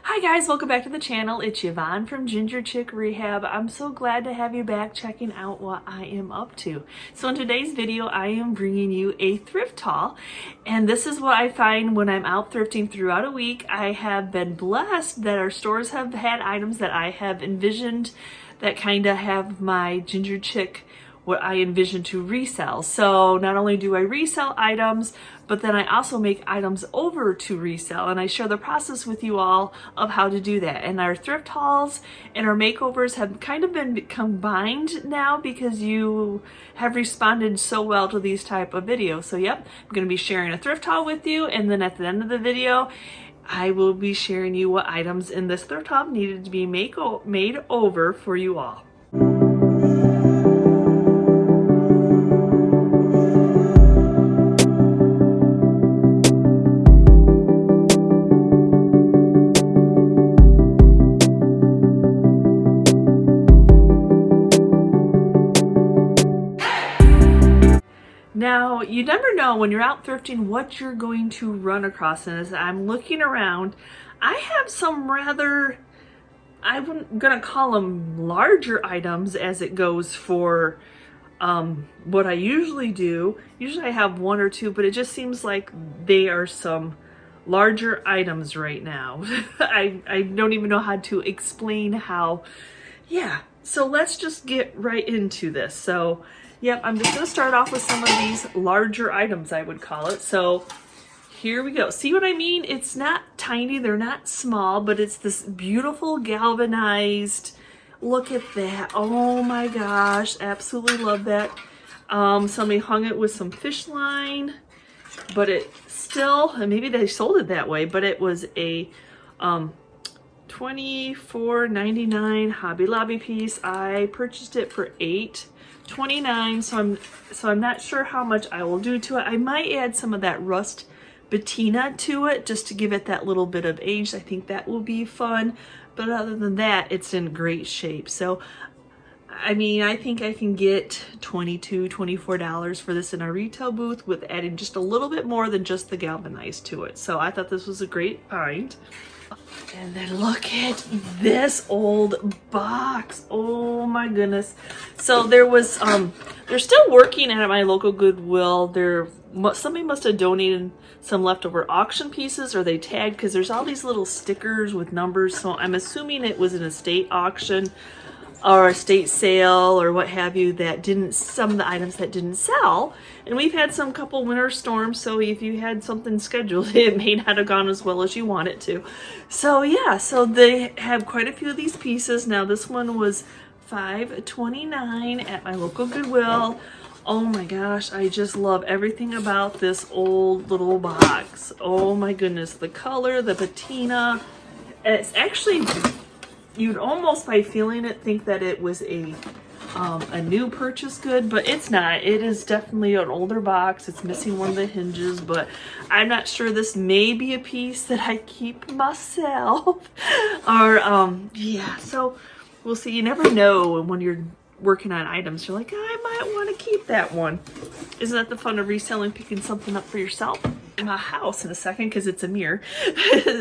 Hi guys, welcome back to the channel. It's Yvonne from Ginger Chick Rehab. I'm so glad to have you back checking out what I am up to. So in today's video, I am bringing you a thrift haul, and this is what I find when I'm out thrifting throughout a week. I have been blessed that our stores have had items that I have envisioned that kind of have my Ginger Chick, what I envision to resell. So not only do I resell items, but then I also make items over to resell, and I share the process with you all of how to do that. And our thrift hauls and our makeovers have kind of been combined now because you have responded so well to these type of videos. So yep, I'm going to be sharing a thrift haul with you, and then at the end of the video I will be sharing you what items in this thrift haul needed to be made over for you all. Now, you never know when you're out thrifting what you're going to run across. And as I'm looking around, I have some rather, I'm gonna call them larger items as it goes for what I usually do. Usually I have one or two, but it just seems like they are some larger items right now. I don't even know how to explain how. Yeah, so let's just get right into this. So yep, I'm just going to start off with some of these larger items, I would call it. So here we go. See what I mean? It's not tiny, they're not small, but it's this beautiful galvanized. Look at that. Oh my gosh, absolutely love that. Somebody hung it with some fish line, but it still, and maybe they sold it that way, but it was a $24.99 Hobby Lobby piece. I purchased it for $8.29, so I'm not sure how much I will do to it. I might add some of that rust patina to it just to give it that little bit of age. I think that will be fun, but other than that, it's in great shape. So I mean, I think I can get $22, $24 for this in our retail booth with adding just a little bit more than just the galvanized to it. So I thought this was a great find. And then look at this old box. Oh my goodness. So there was, they're still working at my local Goodwill. Somebody must have donated some leftover auction pieces, or they tagged, because there's all these little stickers with numbers. So I'm assuming it was an estate auction or estate sale or what have you that didn't, some of the items that didn't sell. And we've had some couple winter storms, so if you had something scheduled, it may not have gone as well as you want it to. So yeah, so they have quite a few of these pieces. Now this one was $5.29 at my local Goodwill. Oh my gosh, I just love everything about this old little box. Oh my goodness, the color, the patina. It's actually, you'd almost, by feeling it, think that it was a new purchase good, but it's not. It is definitely an older box. It's missing one of the hinges, but I'm not sure. This may be a piece that I keep myself. Or yeah, so we'll see. You never know when you're working on items. You're like, I might want to keep that one. Isn't that the fun of reselling, picking something up for yourself? In my house in a second, because it's a mirror.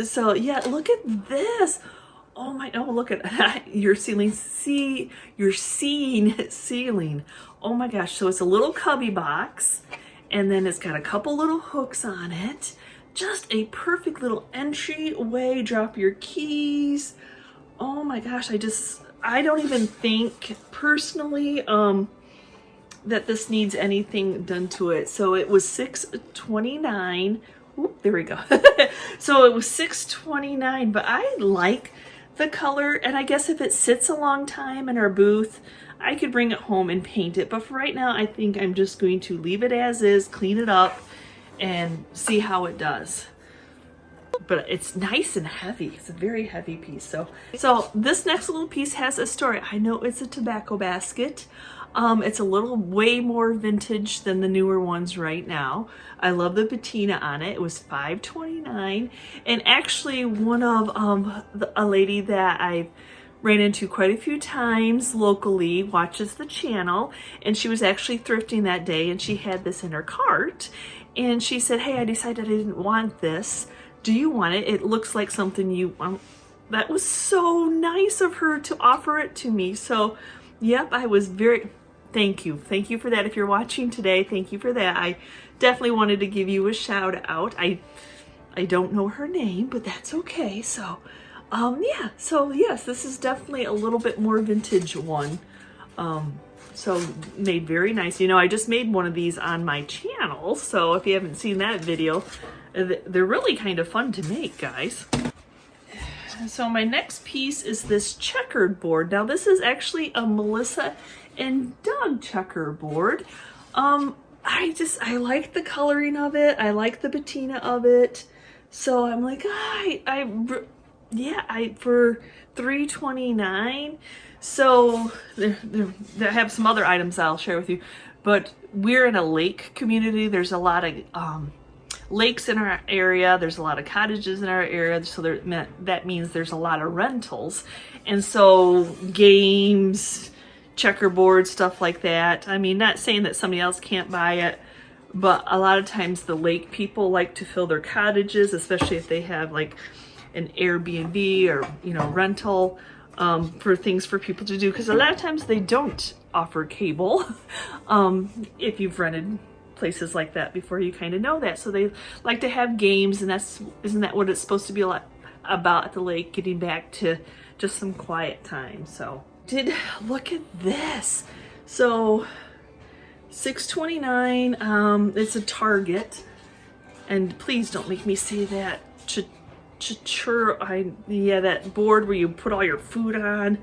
So yeah, look at this. Oh my, oh look at your ceiling. See, you're seeing ceiling. Oh my gosh, so it's a little cubby box, and then it's got a couple little hooks on it. Just a perfect little entryway, drop your keys. Oh my gosh, I don't even think personally that this needs anything done to it. So it was $6.29. Oop, there we go. So it was $6.29, but I like the color, and I guess if it sits a long time in our booth, I could bring it home and paint it. But for right now, I think I'm just going to leave it as is, clean it up, and see how it does. But it's nice and heavy. It's a very heavy piece. So this next little piece has a story. I know it's a tobacco basket. It's a little way more vintage than the newer ones right now. I love the patina on it. It was $5.29, and actually one of a lady that I've ran into quite a few times locally watches the channel, and she was actually thrifting that day, and she had this in her cart, and she said, hey, I decided I didn't want this. Do you want it? It looks like something you that was so nice of her to offer it to me. So, yep, I was very, thank you. Thank you for that. If you're watching today, thank you for that. I definitely wanted to give you a shout out. I don't know her name, but that's okay. So, yeah, so yes, this is definitely a little bit more vintage one. So made very nice. You know, I just made one of these on my channel. So if you haven't seen that video, they're really kind of fun to make, guys. So my next piece is this checkered board. Now this is actually a Melissa and Doug checkerboard. I like the coloring of it. I like the patina of it. So I'm like, for $3.29. So I have some other items I'll share with you, but we're in a lake community. There's a lot of lakes in our area. There's a lot of cottages in our area. So that means there's a lot of rentals. And so games, checkerboard, stuff like that. I mean, not saying that somebody else can't buy it, but a lot of times the lake people like to fill their cottages, especially if they have like an Airbnb or, you know, rental, for things for people to do. Because a lot of times they don't offer cable. If you've rented places like that before, you kind of know that. So they like to have games, and isn't that what it's supposed to be a lot about at the lake, getting back to just some quiet time. So look at this. So $6.29. It's a Target, and please don't make me say that. That board where you put all your food on.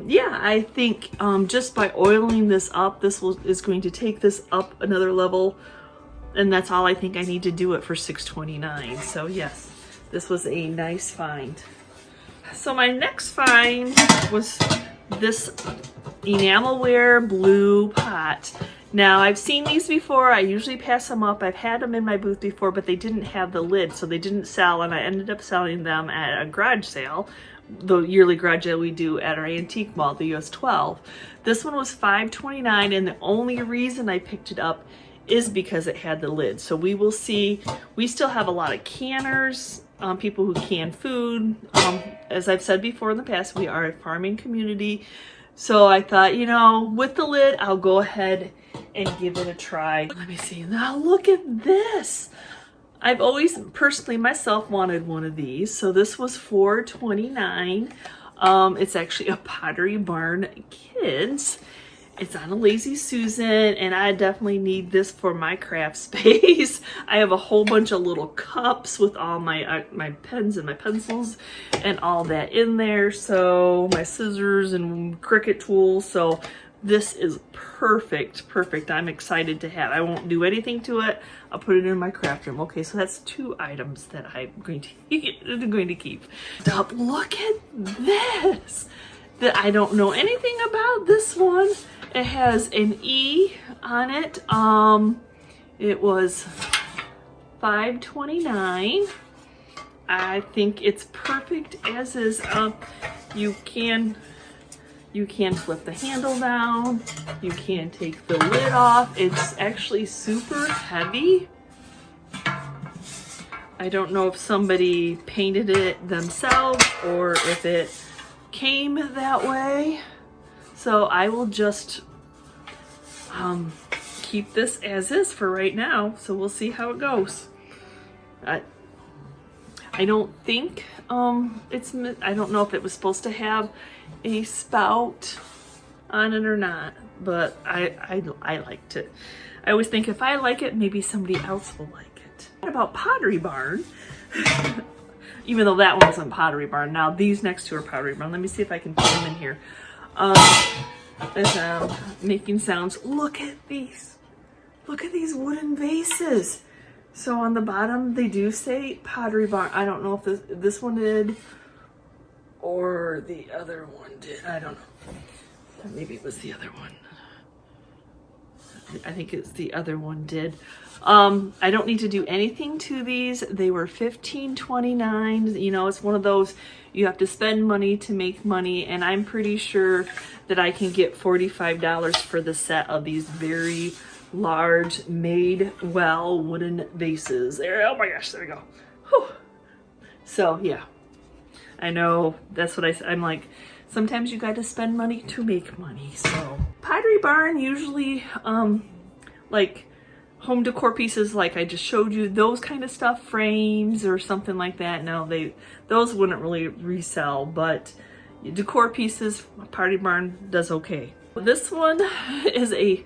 Yeah, I think just by oiling this up, this is going to take this up another level, and that's all I think I need to do it for $6.29. So yes, this was a nice find. So my next find was this Enamelware blue pot. Now, I've seen these before. I usually pass them up. I've had them in my booth before, but they didn't have the lid, so they didn't sell, and I ended up selling them at a garage sale, the yearly garage sale we do at our antique mall, the US 12. This one was $5.29, and the only reason I picked it up is because it had the lid. So we will see. We still have a lot of canners, people who can food. As I've said before in the past, we are a farming community. So I thought, you know, with the lid, I'll go ahead and give it a try. Let me see. Now look at this. I've always personally myself wanted one of these. So this was $4.29. It's actually a Pottery Barn Kids. It's on a Lazy Susan, and I definitely need this for my craft space. I have a whole bunch of little cups with all my my pens and my pencils and all that in there. So my scissors and Cricut tools. So this is perfect. I'm excited to have. I won't do anything to it. I'll put it in my craft room. Okay, so that's 2 items that I'm going to keep. Stop! Look at this. That I don't know anything about this one. It has an E on it. It was $5.29. I think it's perfect as is. You can flip the handle down. You can take the lid off. It's actually super heavy. I don't know if somebody painted it themselves or if it came that way. So I will just keep this as is for right now. So we'll see how it goes. I don't think I don't know if it was supposed to have a spout on it or not, but I liked it. I always think if I like it, maybe somebody else will like it. What about Pottery Barn? Even though that one wasn't Pottery Barn. Now these next 2 are Pottery Barn. Let me see if I can put them in here. Making sounds. Look at these. Look at these wooden vases. So on the bottom they do say Pottery Barn. I don't know if this one did or the other one did. I don't know. Maybe it was the other one. I think it's the other one did. I don't need to do anything to these. They were $15.29. You know, it's one of those, you have to spend money to make money, and I'm pretty sure that I can get $45 for the set of these very large, made well wooden vases. There, oh my gosh, there we go. Whew. So yeah. I know that's what I'm like, sometimes you got to spend money to make money. So Pottery Barn usually like home decor pieces like I just showed you, those kind of stuff, frames or something like that. No, those wouldn't really resell, but decor pieces, Pottery Barn does okay. This one is a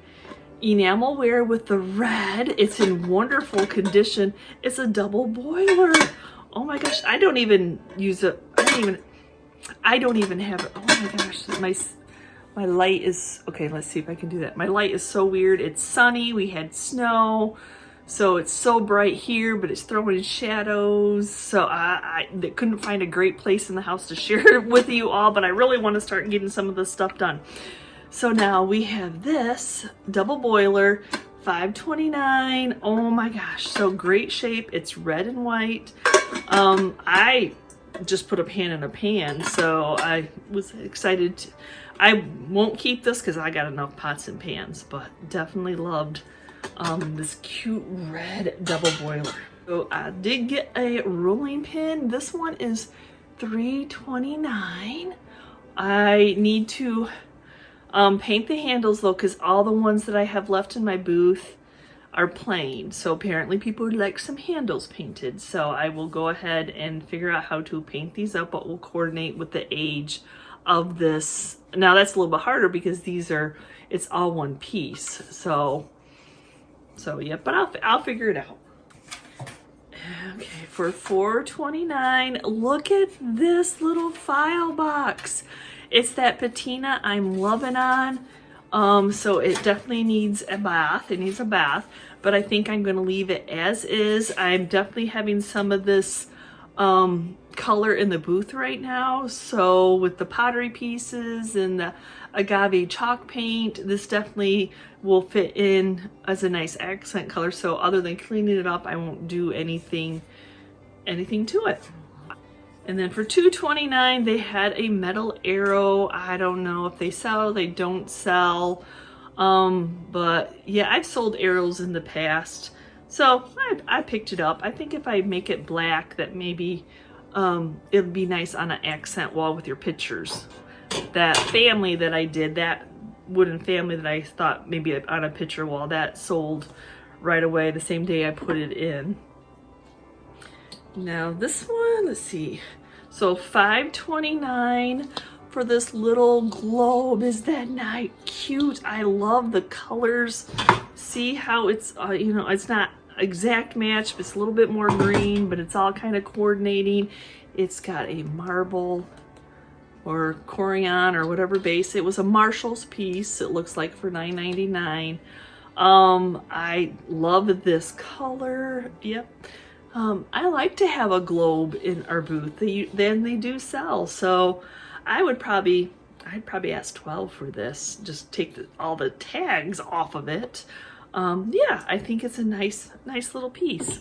Enamelware with the red. It's in wonderful condition. It's a double boiler. Oh my gosh, I don't even use it. I don't even have it. Oh my gosh, my light is, okay, let's see if I can do that. My light is so weird. It's sunny, we had snow, so it's so bright here, but it's throwing shadows. So I couldn't find a great place in the house to share it with you all, but I really want to start getting some of this stuff done. So now we have this double boiler, $5.29. Oh my gosh, so great shape. It's red and white. I just put a pan in a pan, so I was excited I won't keep this because I got enough pots and pans, but definitely loved this cute red double boiler. So I did get a rolling pin. This one is $3.29. I need to paint the handles though, because all the ones that I have left in my booth are plain. So apparently people would like some handles painted. So I will go ahead and figure out how to paint these up, but we'll coordinate with the age of this. Now that's a little bit harder because it's all one piece. So yeah, but I'll figure it out. Okay, for $4.29, look at this little file box. It's that patina I'm loving on. So it definitely needs a bath. It needs a bath, but I think I'm going to leave it as is. I'm definitely having some of this color in the booth right now. So with the pottery pieces and the agave chalk paint, this definitely will fit in as a nice accent color. So other than cleaning it up, I won't do anything to it. And then for $2.29, they had a metal arrow. I don't know if they sell, they don't sell. But yeah, I've sold arrows in the past. So I picked it up. I think if I make it black, that maybe it'll be nice on an accent wall with your pictures. That family that I did, that wooden family that I thought maybe on a picture wall, that sold right away the same day I put it in. Now this one, let's see. So $5.29 for this little globe. Is that not cute? I love the colors. See how it's, you know, it's not exact match, but it's a little bit more green, but it's all kind of coordinating. It's got a marble or Corian or whatever base. It was a Marshall's piece, it looks like, for $9.99. I love this color. Yep. I like to have a globe in our booth. Then they do sell. So I'd probably ask $12 for this. Just take all the tags off of it. Yeah, I think it's a nice little piece.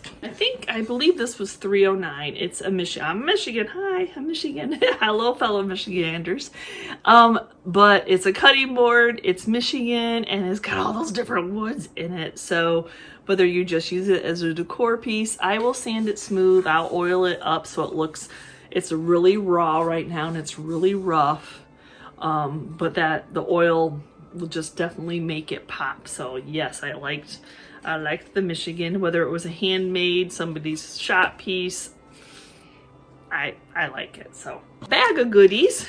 I believe this was $3.09. It's a I'm Michigan. Hi, I'm Michigan. Hello, fellow Michiganders. But it's a cutting board. It's Michigan, and it's got all those different woods in it. So whether you just use it as a decor piece, I will sand it smooth. I'll oil it up so it's really raw right now, and it's really rough. But the oil will just definitely make it pop. So yes, I liked the Michigan, whether it was a handmade, somebody's shop piece. I like it. So bag of goodies.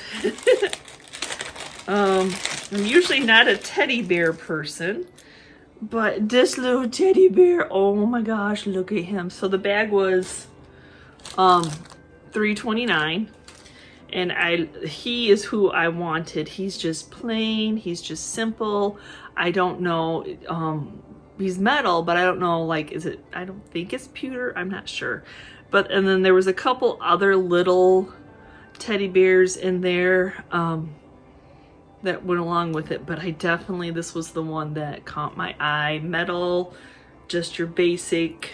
I'm usually not a teddy bear person, but this little teddy bear, oh my gosh, look at him. So the bag was $3.29. And he is who I wanted. He's just plain, he's just simple. I don't know, he's metal, but I don't know, like, I don't think it's pewter, I'm not sure. And then there was a couple other little teddy bears in there that went along with it, but this was the one that caught my eye. Metal, just your basic,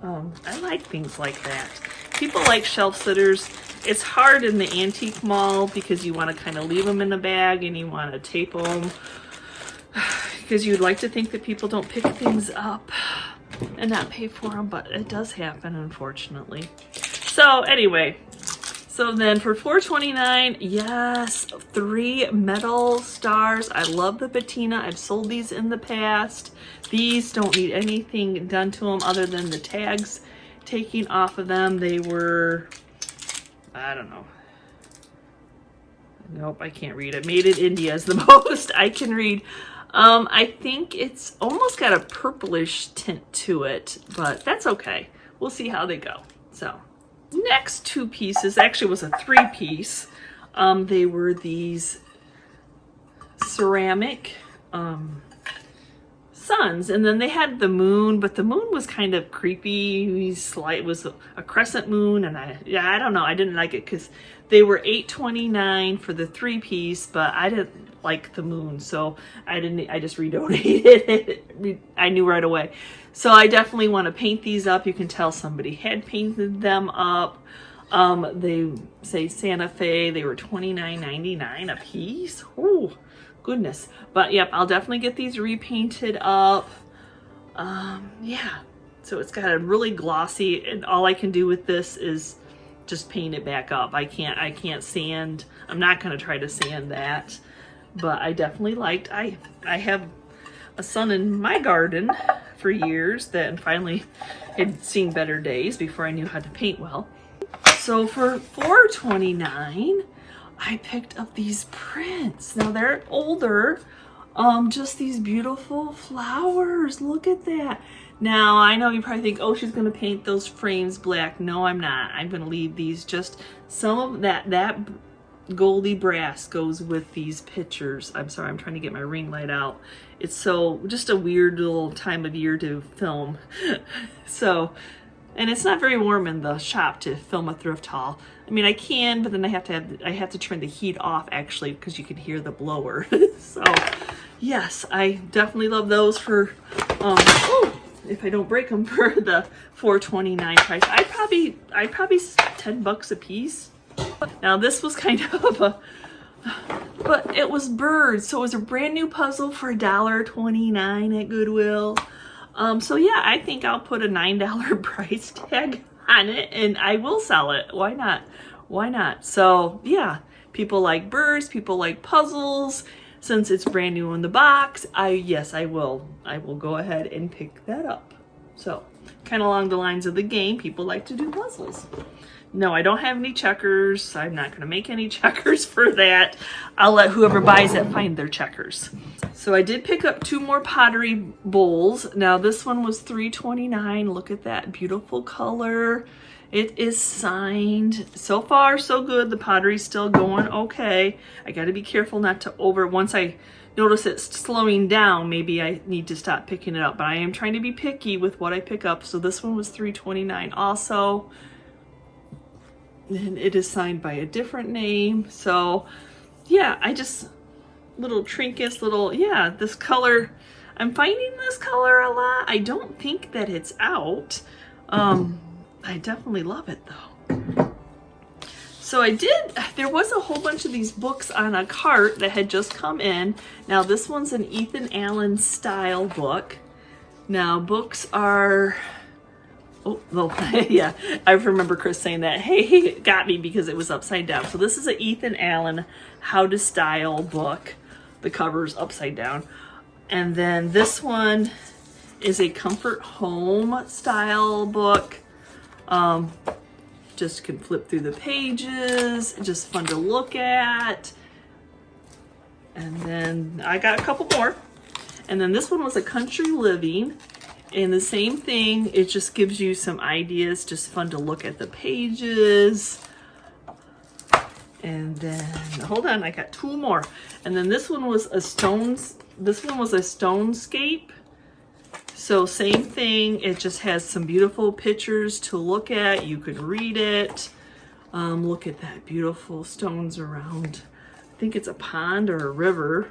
I like things like that. People like shelf sitters. It's hard in the antique mall because you want to kind of leave them in a bag and you want to tape them because you'd like to think that people don't pick things up and not pay for them, but it does happen, unfortunately. So anyway, So then for $4.29, yes, 3 metal stars. I love the patina. I've sold these in the past. These don't need anything done to them other than the tags taking off of them. They were, I don't know. Nope, I can't read it. Made in India is the most I can read. I think it's almost got a purplish tint to it, but that's okay. We'll see how they go. So next 2 pieces actually was a 3-piece. They were these ceramic suns, and then they had the moon, but the moon was kind of creepy. It was a crescent moon, and I don't know. I didn't like it because they were $8.29 for the 3-piece, but I didn't like the moon, so I just redonated it. I knew right away. So I definitely want to paint these up. You can tell somebody had painted them up. They say Santa Fe. They were $29.99 a piece. Oh, goodness. But yep, I'll definitely get these repainted up. Yeah. So it's got a really glossy, and all I can do with this is just paint it back up. I can't sand. I'm not going to try to sand that. But I definitely liked, I have a son in my garden for years that finally had seen better days before I knew how to paint well. So for $4.29, I picked up these prints. Now they're older, just these beautiful flowers. Look at that. Now I know you probably think, oh, she's gonna paint those frames black. No, I'm not. I'm gonna leave these just some of that goldy brass goes with these pictures. I'm sorry, I'm trying to get my ring light out. It's so just a weird little time of year to film. So, and it's not very warm in the shop to film a thrift haul. I mean, I can, but then I have to turn the heat off actually because you can hear the blower. So, yes, I definitely love those for if I don't break them for the $4.29 price. I probably $10 a piece. Now this was kind of but it was birds, so it was a brand new puzzle for $1.29 at Goodwill. So yeah, I think I'll put a $9 price tag on it, and I will sell it. Why not? Why not? So yeah, people like birds, people like puzzles. Since it's brand new in the box, I will go ahead and pick that up. So kind of along the lines of the game, people like to do puzzles. No, I don't have any checkers. I'm not going to make any checkers for that. I'll let whoever buys it find their checkers. So I did pick up 2 more pottery bowls. Now this one was $3.29. Look at that beautiful color. It is signed. So far, so good. The pottery's still going okay. I got to be careful not to once I notice it's slowing down, maybe I need to stop picking it up. But I am trying to be picky with what I pick up. So this one was $3.29 also. And it is signed by a different name. So yeah, little trinkets, this color. I'm finding this color a lot. I don't think that it's out. I definitely love it though. So there was a whole bunch of these books on a cart that had just come in. Now this one's an Ethan Allen style book. Now books are, oh, well, yeah, I remember Chris saying that. Hey, he got me because it was upside down. So this is an Ethan Allen How to Style book. The cover's upside down. And then this one is a Comfort Home style book. Just can flip through the pages. Just fun to look at. And then I got a couple more. And then this one was a Country Living. And the same thing, it just gives you some ideas, just fun to look at the pages. And then, hold on, I got 2 more. And then this one was a Stonescape. So same thing, it just has some beautiful pictures to look at. You can read it. Look at that beautiful stones around. I think it's a pond or a river.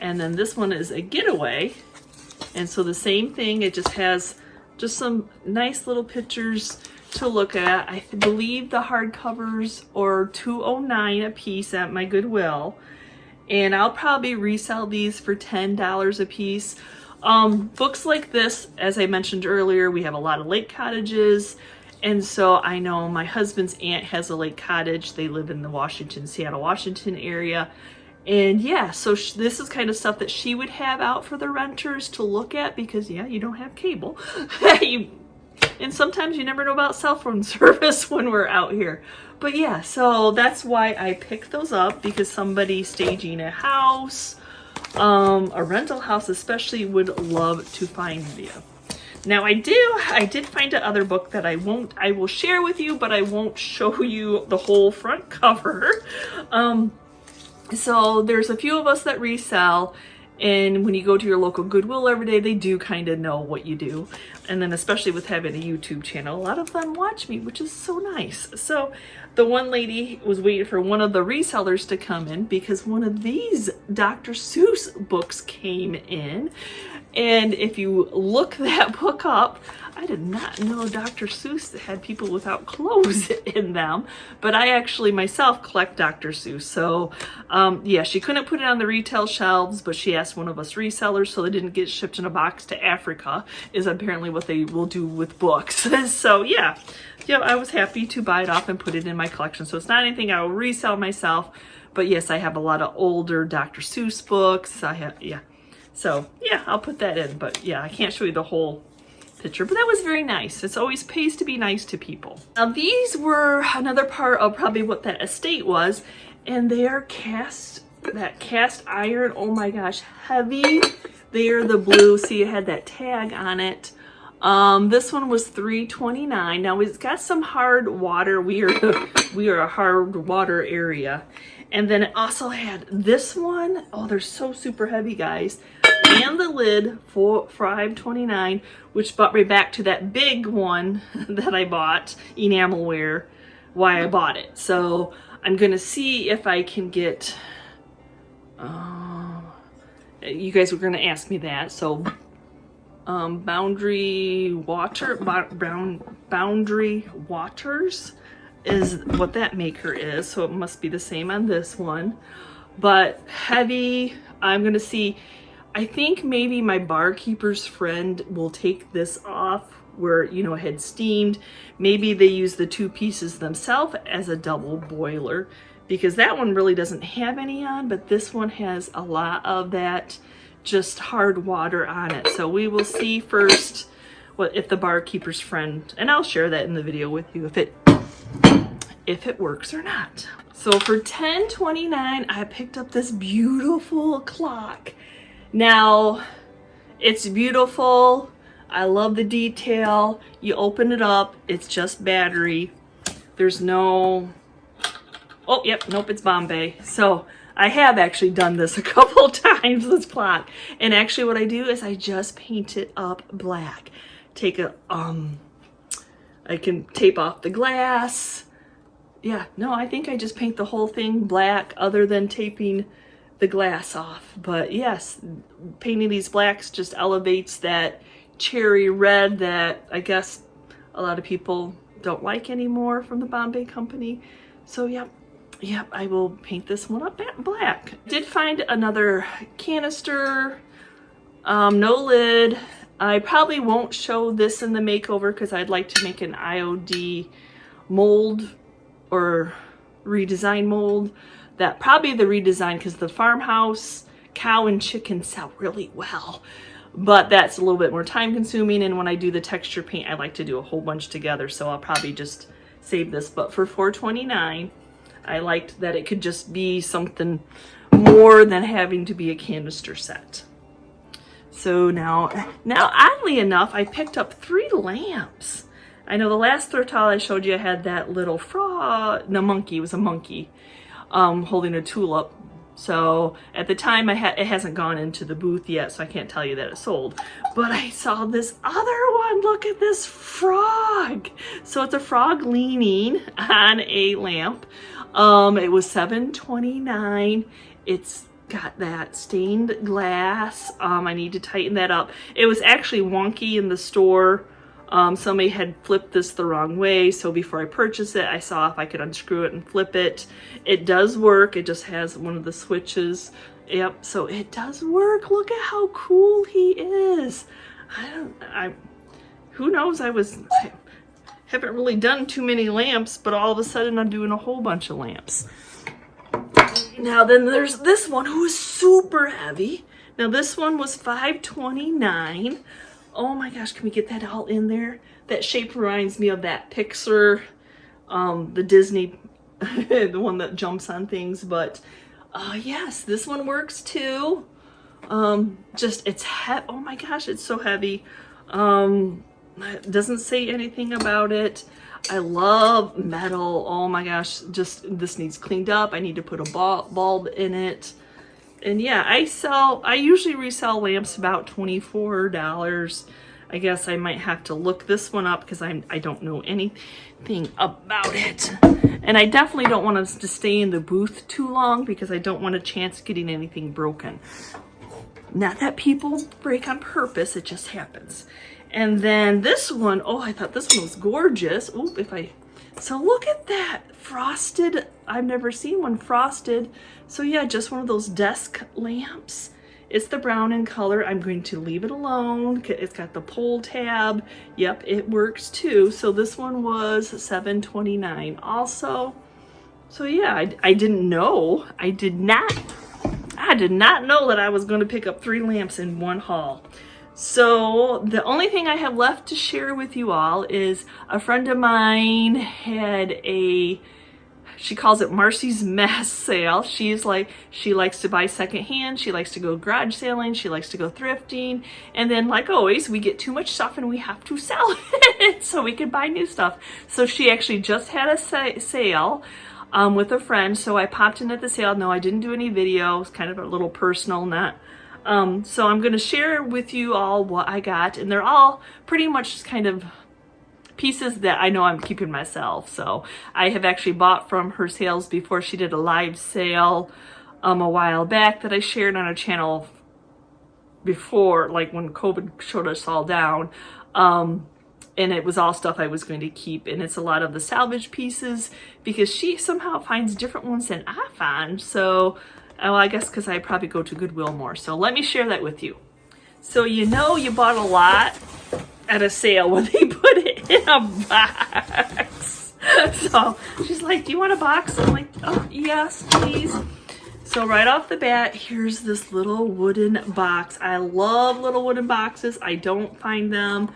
And then this one is a Getaway. And so the same thing, it just has just some nice little pictures to look at. I believe the hardcovers are $2.09 a piece at my Goodwill. And I'll probably resell these for $10 a piece. Books like this, as I mentioned earlier, we have a lot of lake cottages. And so I know my husband's aunt has a lake cottage. They live in the Seattle, Washington area. And yeah, so this is kind of stuff that she would have out for the renters to look at because, yeah, you don't have cable. And sometimes you never know about cell phone service when we're out here. But yeah, so that's why I picked those up, because somebody staging a house, a rental house especially, would love to find you. Now I did find another book that I will share with you, but I won't show you the whole front cover. So there's a few of us that resell, and when you go to your local Goodwill every day, they do kind of know what you do. And then especially with having a YouTube channel, a lot of them watch me, which is so nice. So the one lady was waiting for one of the resellers to come in because one of these Dr. Seuss books came in. And if you look that book up, I did not know Dr. Seuss had people without clothes in them, but I actually myself collect Dr. Seuss. So yeah, she couldn't put it on the retail shelves, but she asked one of us resellers so they didn't get shipped in a box to Africa, is apparently what they will do with books. So yeah, I was happy to buy it off and put it in my collection. So it's not anything I will resell myself, but yes, I have a lot of older Dr. Seuss books. So yeah, I'll put that in, but yeah, I can't show you the whole picture, but that was very nice. It's always pays to be nice to people. Now these were another part of probably what that estate was, and they are cast iron. Oh my gosh, heavy. They are the blue. See, it had that tag on it. This one was $3.29. Now it's got some hard water. We are a hard water area. And then it also had this one. Oh, they're so super heavy, guys. And the lid for $5.29, which brought me back to that big one that I bought, Enamelware, why I bought it. So I'm gonna see if I can get, you guys were gonna ask me that. So Boundary Waters is what that maker is. So it must be the same on this one, but heavy. I'm gonna see. I think maybe my barkeeper's friend will take this off where, you know, it had steamed. Maybe they use the two pieces themselves as a double boiler, because that one really doesn't have any on, but this one has a lot of that just hard water on it. So we will see first what if the barkeeper's friend, and I'll share that in the video with you if it works or not. So for $10.29, I picked up this beautiful clock. Now, it's beautiful. I love the detail. You open it up, it's just battery. There's no, oh, yep, nope, it's Bombay. So I have actually done this a couple times, this clock. And actually what I do is I just paint it up black. I can tape off the glass. Yeah, no, I think I just paint the whole thing black other than taping the glass off. But yes, painting these blacks just elevates that cherry red that I guess a lot of people don't like anymore from the Bombay company. So yep, I will paint this one up black. Did find another canister, no lid. I probably won't show this in the makeover because I'd like to make an IOD mold or redesign mold. That probably the redesign, because the Farmhouse cow and chicken sell really well, but that's a little bit more time consuming, and when I do the texture paint I like to do a whole bunch together, so I'll probably just save this. But for $4.29 I liked that it could just be something more than having to be a canister set. So now oddly enough, I picked up 3 lamps. I know the last thrift haul I showed you, I had that little frog, no, monkey, it was a monkey, holding a tulip. So at the time it hasn't gone into the booth yet, so I can't tell you that it sold. But I saw this other one. Look at this frog. So it's a frog leaning on a lamp. It was $7.29. It's got that stained glass. I need to tighten that up. It was actually wonky in the store. Somebody had flipped this the wrong way, so before I purchased it, I saw if I could unscrew it and flip it. It does work. It just has one of the switches. Yep, so it does work. Look at how cool he is. Who knows? haven't really done too many lamps, but all of a sudden I'm doing a whole bunch of lamps. Now then there's this one who is super heavy. Now this one was $5.29. Oh my gosh, can we get that all in there? That shape reminds me of that Pixar, the Disney, the one that jumps on things. But yes, this one works too. Just it's heavy. Oh my gosh, it's so heavy. It doesn't say anything about it. I love metal. Oh my gosh, just this needs cleaned up. I need to put a bulb in it. And yeah, I usually resell lamps about $24. I guess I might have to look this one up because I don't know anything about it. And I definitely don't want us to stay in the booth too long because I don't want a chance getting anything broken. Not that people break on purpose, it just happens. And then this one, oh, I thought this one was gorgeous. Oop, so look at that, frosted. I've never seen one frosted. So yeah, just one of those desk lamps. It's the brown in color. I'm going to leave it alone. It's got the pull tab. Yep, it works too. So this one was $7.29 also. So yeah, I didn't know. I did not know that I was going to pick up 3 lamps in one haul. So the only thing I have left to share with you all is a friend of mine had she calls it Marcy's Mass sale. She likes to buy secondhand. She likes to go garage sailing. She likes to go thrifting. And then like always, we get too much stuff and we have to sell it so we can buy new stuff. So she actually just had a sale with a friend. So I popped in at the sale. No, I didn't do any videos, kind of a little personal, not. So I'm going to share with you all what I got, and they're all pretty much kind of pieces that I know I'm keeping myself. So I have actually bought from her sales before. She did a live sale a while back that I shared on her channel before, like when COVID shut us all down. And it was all stuff I was going to keep, and it's a lot of the salvage pieces because she somehow finds different ones than I find. So well, I guess because I probably go to Goodwill more. So let me share that with you. So you know you bought a lot at a sale when they put it in a box. So she's like, do you want a box? I'm like, oh, yes, please. So right off the bat, here's this little wooden box. I love little wooden boxes. I don't find them.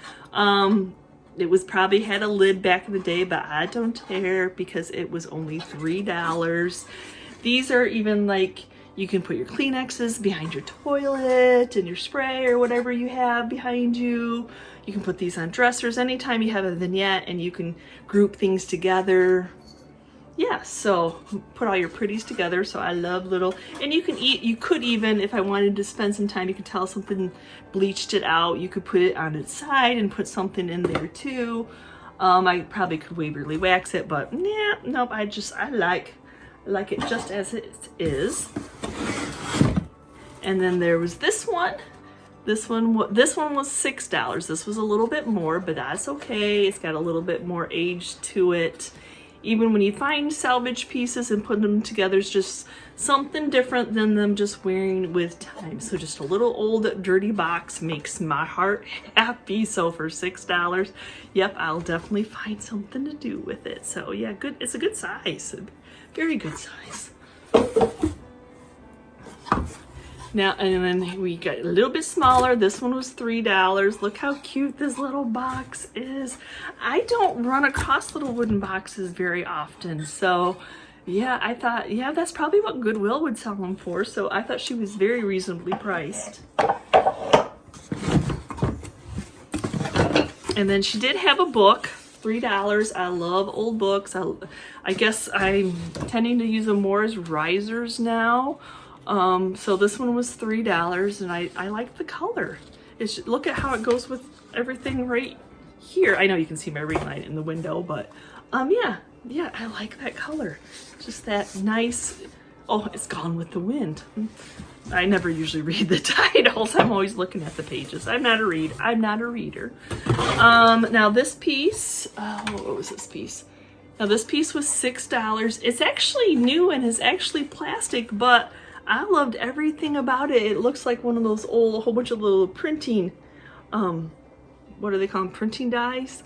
It was probably had a lid back in the day, but I don't care because it was only $3. These are even like, you can put your Kleenexes behind your toilet and your spray or whatever you have behind you. You can put these on dressers anytime you have a vignette, and you can group things together. Yeah, so put all your pretties together. So I love little, and you could even, if I wanted to spend some time, you could tell something bleached it out. You could put it on its side and put something in there too. I probably could Waverly wax it, but yeah, nope, I like it just as it is. And then there was this one. This one was $6. This was a little bit more, but that's okay. It's got a little bit more age to it. Even when you find salvage pieces and put them together, it's just something different than them just wearing with time. So just a little old dirty box makes my heart happy. So for $6, yep, I'll definitely find something to do with it. So yeah, good. It's a good size. Very good size. Now, and then we got a little bit smaller. This one was $3. Look how cute this little box is. I don't run across little wooden boxes very often. So yeah, I thought, yeah, that's probably what Goodwill would sell them for. So I thought she was very reasonably priced. And then she did have a book. $3. I love old books. I guess I'm tending to use them more as risers now. So this one was $3, and I like the color. Look at how it goes with everything right here. I know you can see my ring light in the window, but yeah, I like that color. Just that nice, oh, it's Gone with the Wind. I never usually read the titles. I'm always looking at the pages. I'm not a reader. Now this piece, what was this piece? Now this piece was $6. It's actually new and is actually plastic, but I loved everything about it. It looks like one of those old, a whole bunch of little printing, what do they call them? Printing dies.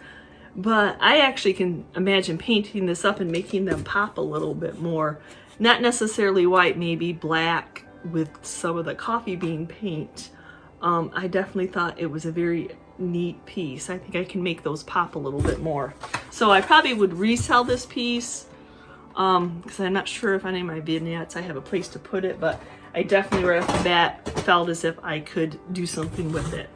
But I actually can imagine painting this up and making them pop a little bit more. Not necessarily white, maybe black with some of the coffee bean paint. I definitely thought it was a very neat piece. I think I can make those pop a little bit more. So I probably would resell this piece because I'm not sure if any of my vignettes I have a place to put it, but I definitely right off the bat felt as if I could do something with it.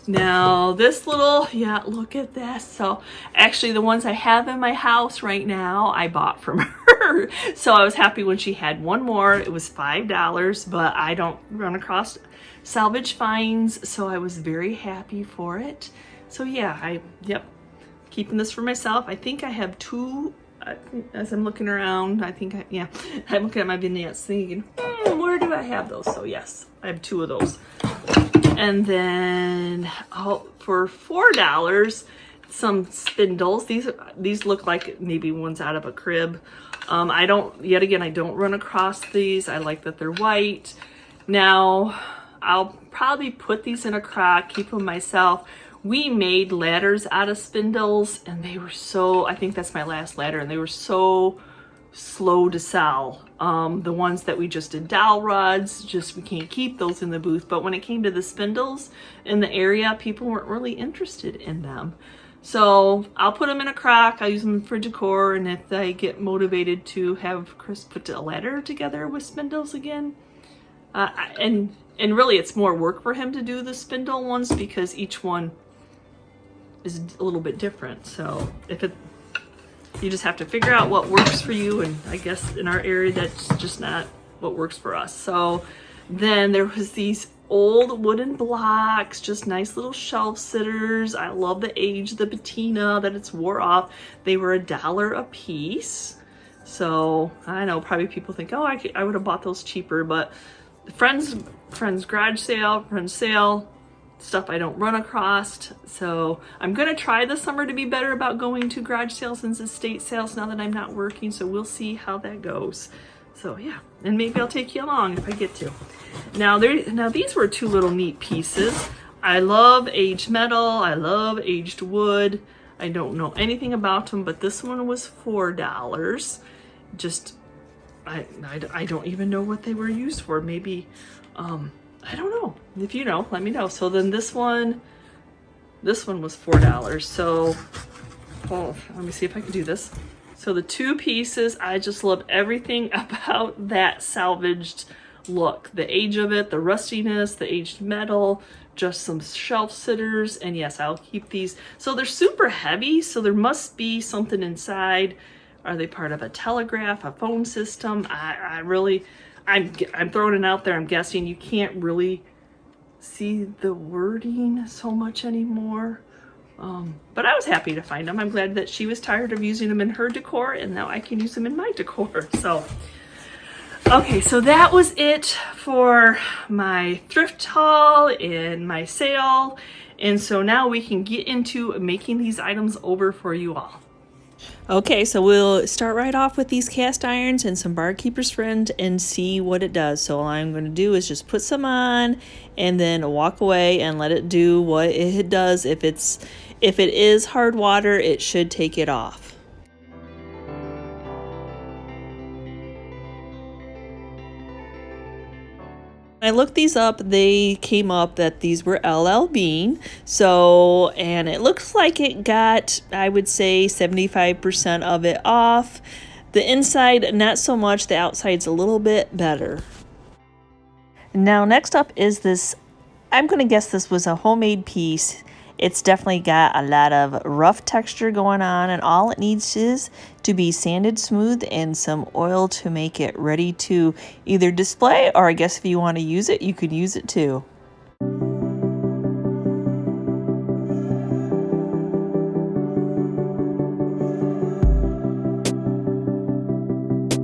Now this little, yeah, look at this. So actually the ones I have in my house right now, I bought from her. So I was happy when she had one more. It was $5, but I don't run across salvage finds, so I was very happy for it. So yeah, keeping this for myself. I think I have two, as I'm looking around, I'm looking at my vignettes thinking, where do I have those? So yes, I have two of those. And then for $4, some spindles. These look like maybe ones out of a crib. I don't run across these. I like that they're white. Now, I'll probably put these in a crock, keep them myself. We made ladders out of spindles, and they were so, I think that's my last ladder, and they were so slow to sell. The ones that we just did dowel rods, we can't keep those in the booth. But when it came to the spindles in the area, people weren't really interested in them. So I'll put them in a crock. I'll use them for decor, and if I get motivated to have Chris put a ladder together with spindles again, and really it's more work for him to do the spindle ones because each one is a little bit different. So you just have to figure out what works for you, and I guess in our area that's just not what works for us. So then there was these old wooden blocks, just nice little shelf sitters. I love the age, the patina, that it's wore off. They were $1 a piece. So I know probably people think, oh, I would have bought those cheaper, but friends garage sale, friends sale, stuff I don't run across. So I'm gonna try this summer to be better about going to garage sales and estate sales now that I'm not working. So we'll see how that goes. So yeah, and maybe I'll take you along if I get to. Now these were two little neat pieces. I love aged metal. I love aged wood. I don't know anything about them, but this one was $4. Just I don't even know what they were used for. Maybe I don't know. If you know, let me know. So then this one was $4. So let me see if I can do this. So the two pieces, I just love everything about that salvaged look. The age of it, the rustiness, the aged metal, just some shelf sitters. And yes, I'll keep these. So they're super heavy, so there must be something inside. Are they part of a telegraph, a phone system? I'm throwing it out there. I'm guessing you can't really see the wording so much anymore. But I was happy to find them. I'm glad that she was tired of using them in her decor, and now I can use them in my decor. So, okay, so that was it for my thrift haul and my sale. And so now we can get into making these items over for you all. Okay, so we'll start right off with these cast irons and some Barkeeper's Friend and see what it does. So all I'm going to do is just put some on and then walk away and let it do what it does. If it is hard water, it should take it off. I looked these up, they came up that these were LL Bean. So, and it looks like it got, I would say, 75% of it off. The inside, not so much. The outside's a little bit better. Now, next up is this, I'm going to guess this was a homemade piece. It's definitely got a lot of rough texture going on, and all it needs is to be sanded smooth and some oil to make it ready to either display, or I guess if you want to use it, you could use it too.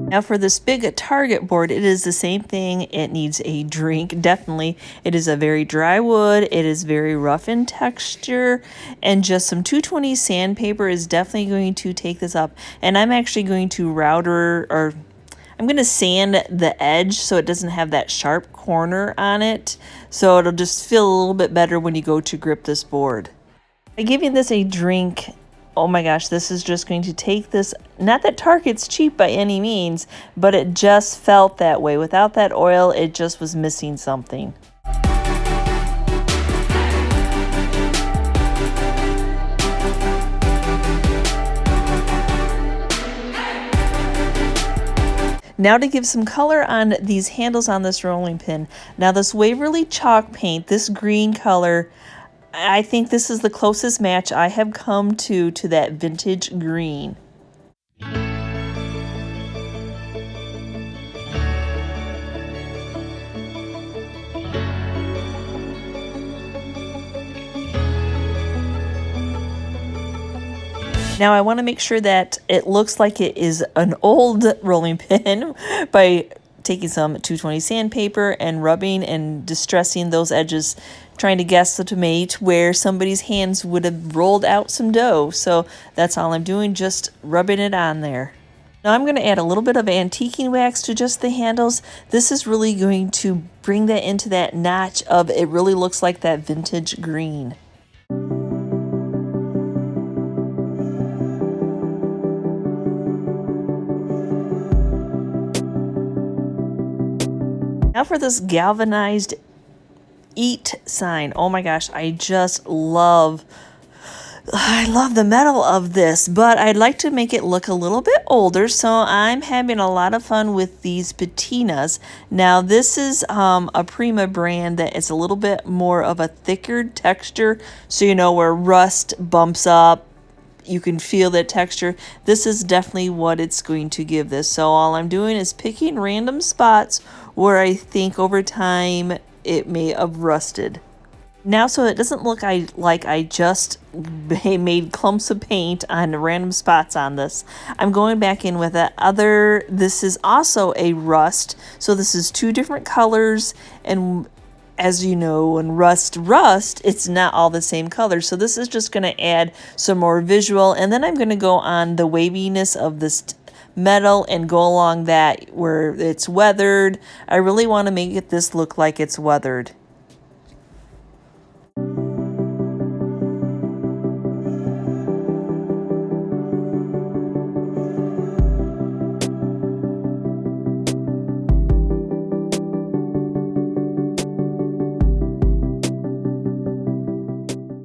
Now for this big target board, it is the same thing. It needs a drink, definitely. It is a very dry wood. It is very rough in texture, and just some 220 sandpaper is definitely going to take this up. And I'm actually going to I'm going to sand the edge so it doesn't have that sharp corner on it. So it'll just feel a little bit better when you go to grip this board. By giving this a drink, oh my gosh, this is just going to take this, not that Target's cheap by any means, but it just felt that way. Without that oil, it just was missing something. Now to give some color on these handles on this rolling pin. Now this Waverly chalk paint, this green color, I think this is the closest match I have come to that vintage green. Now I want to make sure that it looks like it is an old rolling pin by taking some 220 sandpaper and rubbing and distressing those edges, trying to guesstimate where somebody's hands would have rolled out some dough. So that's all I'm doing, just rubbing it on there. Now I'm going to add a little bit of antiquing wax to just the handles. This is really going to bring that into that notch of it really looks like that vintage green. Now for this galvanized eat sign. Oh my gosh, I love the metal of this, but I'd like to make it look a little bit older, so I'm having a lot of fun with these patinas. Now this is a Prima brand that is a little bit more of a thicker texture, so you know where rust bumps up, you can feel that texture. This is definitely what it's going to give this. So all I'm doing is picking random spots where I think over time it may have rusted. Now, so it doesn't look like I just made clumps of paint on random spots on this, I'm going back in with this is also a rust. So this is two different colors, and as you know, when rust, it's not all the same color. So this is just going to add some more visual, and then I'm going to go on the waviness of this metal and go along that where it's weathered. I really want to make this look like it's weathered.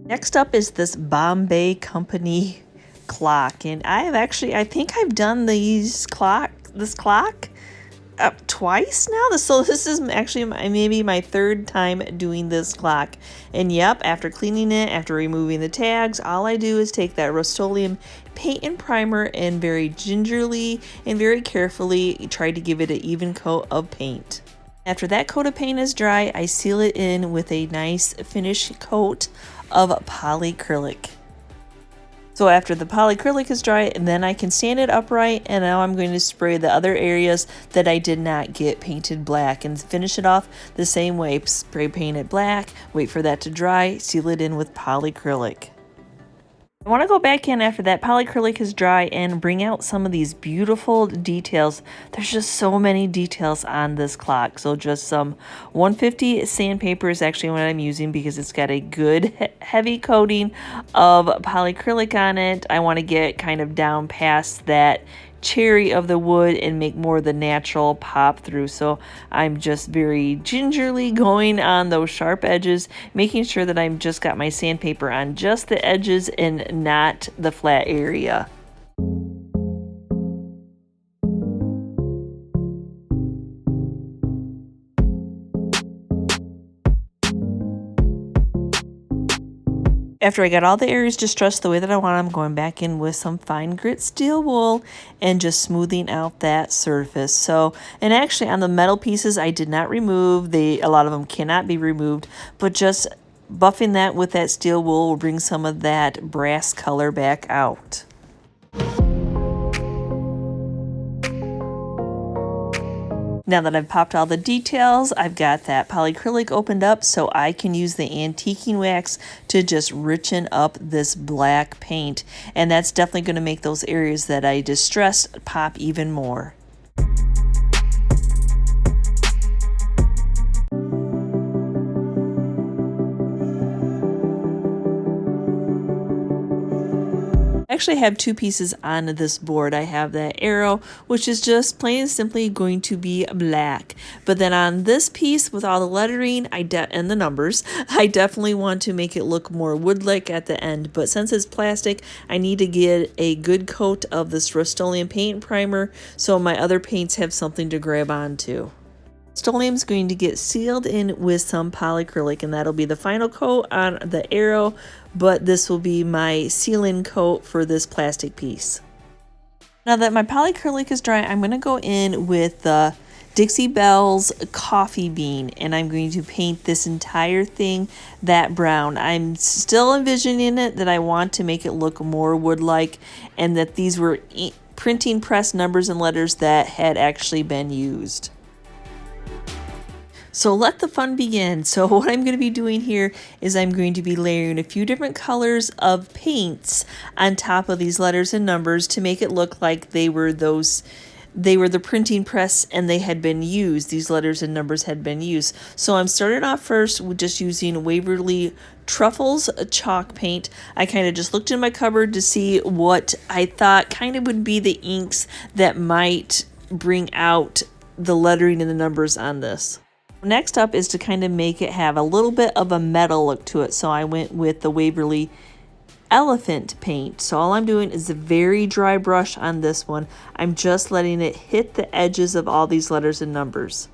Next up is this Bombay Company clock, and I think I've done this clock twice now. So this is actually maybe my third time doing this clock. And yep, after cleaning it, after removing the tags, all I do is take that Rust-Oleum paint and primer and very gingerly and very carefully try to give it an even coat of paint. After that coat of paint is dry, I seal it in with a nice finish coat of polycrylic. So after the polycrylic is dry, then I can stand it upright, and now I'm going to spray the other areas that I did not get painted black and finish it off the same way. Spray paint it black, wait for that to dry, seal it in with polycrylic. I want to go back in after that polycrylic is dry and bring out some of these beautiful details. There's just so many details on this clock. So just some 150 sandpaper is actually what I'm using because it's got a good heavy coating of polycrylic on it. I want to get kind of down past that cherry of the wood and make more of the natural pop through. So I'm just very gingerly going on those sharp edges, making sure that I've just got my sandpaper on just the edges and not the flat area. After I got all the areas distressed the way that I want, I'm going back in with some fine grit steel wool and just smoothing out that surface. So, and actually on the metal pieces, I did not remove, a lot of them cannot be removed, but just buffing that with that steel wool will bring some of that brass color back out. Now that I've popped all the details, I've got that polycrylic opened up so I can use the antiquing wax to just richen up this black paint. And that's definitely going to make those areas that I distressed pop even more. I actually have two pieces on this board. I have that arrow, which is just plain and simply going to be black. But then on this piece with all the lettering and the numbers, I definitely want to make it look more wood-like at the end. But since it's plastic, I need to get a good coat of this Rust-Oleum paint primer so my other paints have something to grab onto. Rust-Oleum is going to get sealed in with some polycrylic, and that'll be the final coat on the arrow, but this will be my seal-in coat for this plastic piece. Now that my polycrylic is dry, I'm going to go in with the Dixie Belle's coffee bean, and I'm going to paint this entire thing that brown. I'm still envisioning it that I want to make it look more wood-like, and that these were printing press numbers and letters that had actually been used. So let the fun begin. So what I'm going to be doing here is I'm going to be layering a few different colors of paints on top of these letters and numbers to make it look like they were the printing press and they had been used. These letters and numbers had been used. So I'm starting off first with just using Waverly Truffles chalk paint. I kind of just looked in my cupboard to see what I thought kind of would be the inks that might bring out the lettering and the numbers on this. Next up is to kind of make it have a little bit of a metal look to it. So I went with the Waverly Elephant paint. So all I'm doing is a very dry brush on this one. I'm just letting it hit the edges of all these letters and numbers.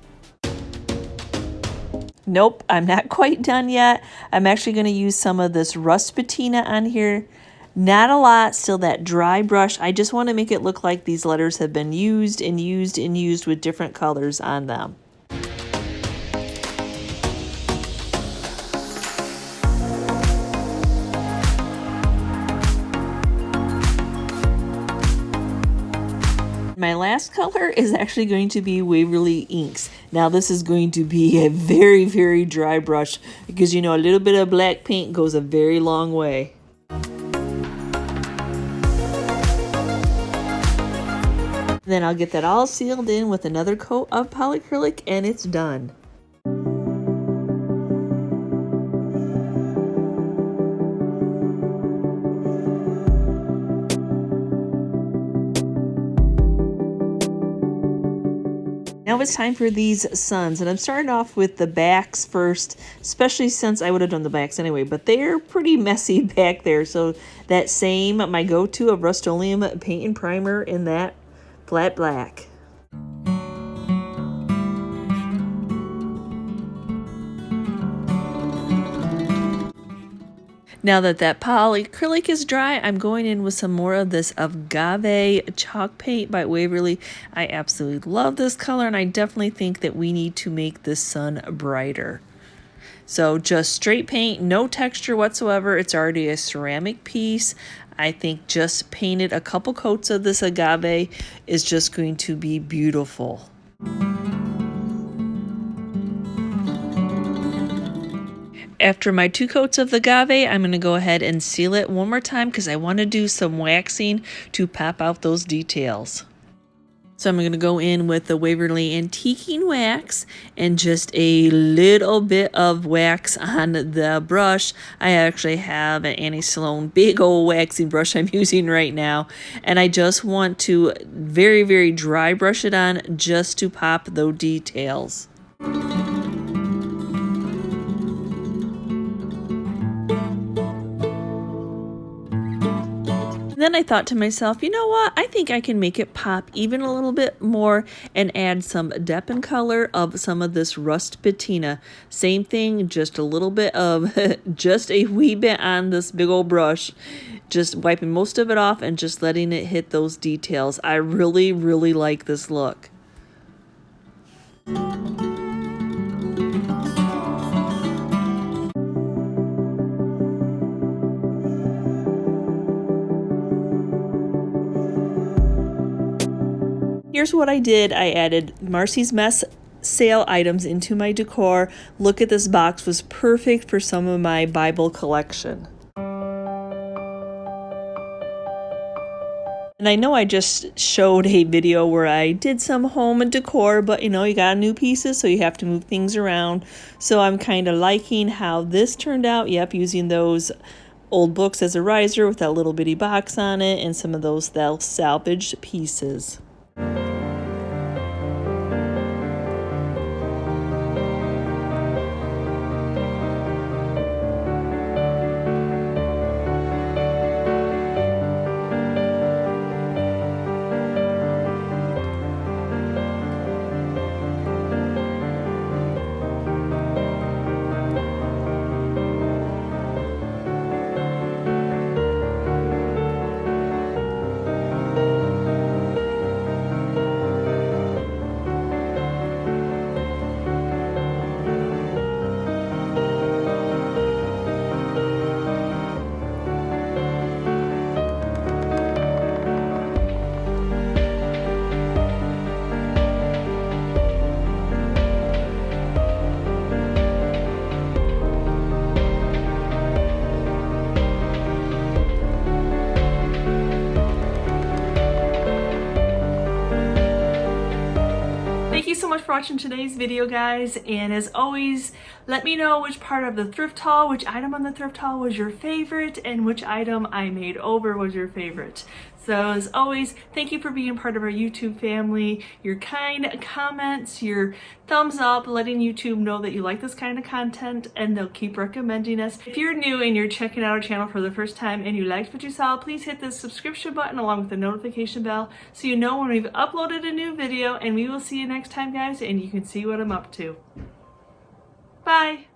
Nope, I'm not quite done yet. I'm actually going to use some of this rust patina on here. Not a lot, still that dry brush. I just want to make it look like these letters have been used and used and used with different colors on them. My last color is actually going to be Waverly Inks. Now this is going to be a very, very dry brush because you know a little bit of black paint goes a very long way. Then I'll get that all sealed in with another coat of polycrylic and it's done. Now it's time for these suns, and I'm starting off with the backs first, especially since I would have done the backs anyway, but they're pretty messy back there. So that same, my go-to of Rust-Oleum paint and primer in that flat black. Now that polycrylic is dry, I'm going in with some more of this Agave chalk paint by Waverly. I absolutely love this color, and I definitely think that we need to make this sun brighter. So just straight paint, no texture whatsoever. It's already a ceramic piece. I think just painted a couple coats of this Agave is just going to be beautiful. After my 2 coats of the Agave, I'm going to go ahead and seal it one more time because I want to do some waxing to pop out those details. So I'm going to go in with the Waverly Antiquing Wax and just a little bit of wax on the brush. I actually have an Annie Sloan big old waxing brush I'm using right now. And I just want to very, very dry brush it on just to pop those details. Then I thought to myself, you know what? I think I can make it pop even a little bit more and add some depth and color of some of this rust patina. Same thing, just a little bit of, just a wee bit on this big old brush. Just wiping most of it off and just letting it hit those details. I really, really like this look. Here's what I did. I added Marcy's Mess sale items into my decor. Look at this box, was perfect for some of my Bible collection. And I know I just showed a video where I did some home decor, but you know, you got new pieces, so you have to move things around. So I'm kind of liking how this turned out. Yep, using those old books as a riser with that little bitty box on it, and some of those salvaged pieces. Thank you so much for watching today's video, guys, and as always, let me know which part of the thrift haul, which item on the thrift haul was your favorite, and which item I made over was your favorite. So as always, thank you for being part of our YouTube family. Your kind comments, your thumbs up, letting YouTube know that you like this kind of content, and they'll keep recommending us. If you're new and you're checking out our channel for the first time and you liked what you saw, please hit the subscription button along with the notification bell so you know when we've uploaded a new video, and we will see you next time, guys, and you can see what I'm up to. Bye!